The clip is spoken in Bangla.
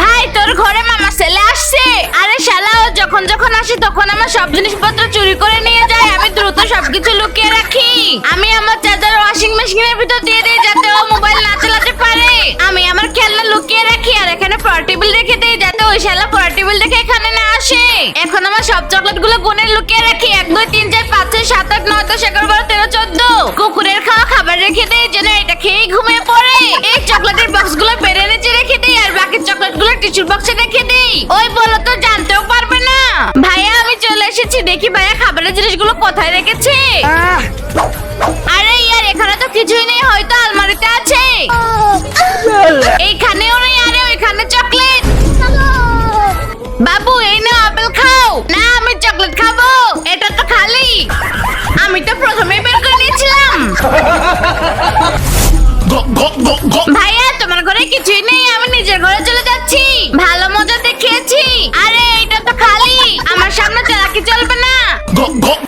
ভাই তোর ঘরে মামা ছেলে আসছে। আরে শালা ও যখন যখন আসে তখন আমার সব জিনিসপত্র চুরি করে নিয়ে যায়। আমি দ্রুত সবকিছু লুকিয়ে রাখি। আমি আমার চার্জার ওয়াশিং মেশিনের ভিতর দিয়ে দিই যাতে ও মোবাইল না চালাতে পারে। আমি আমার খেলনা লুকিয়ে রাখি আর এখানে পোর্টেবল রেখে দিই যাতে ওই শালা পোর্টেবল দেখে এখানে না আসে। এখন আমার সব চকলেট গুলো গুনে লুকিয়ে রাখি 1 2 3 4 5 6 7 8 9 10 11 12 13 14। কুকুরের খাওয়া খাবার রেখে দেই যেন এটা খেয়ে ঘুমিয়ে পড়ে। এই চকলেটের বক্স গুলো বেড়ে নিচে রেখে দেই আর বাকি চকলেট গুলো টিস্যুর বক্সে রেখে দেই। ওই বলো তো জানতেও পারবে না। ভাইয়া আমি চলে এসেছি। দেখি ভাইয়া খাবারের জিনিসগুলো কোথায় রেখেছে। আরে ইয়ার এখানে তো কিছুই নেই, হয়তো আলমারিতে আছে। এইখানেও নেই। আরে ওইখানে চকলেট। বাবু এই না আপেল খাও। না আমি চকলেট খাবো। এটা তো খালি। আমি তো প্রথমেই বের করে নিয়েছিলাম। ভাইয়া তোমার ঘরে কিছুই নেই, আমি নিজের ঘরে চলে যাচ্ছি। ভালো মজা দেখিয়েছি। আরে এটা তো খালি। আমার সামনে চালাকি চলবে না।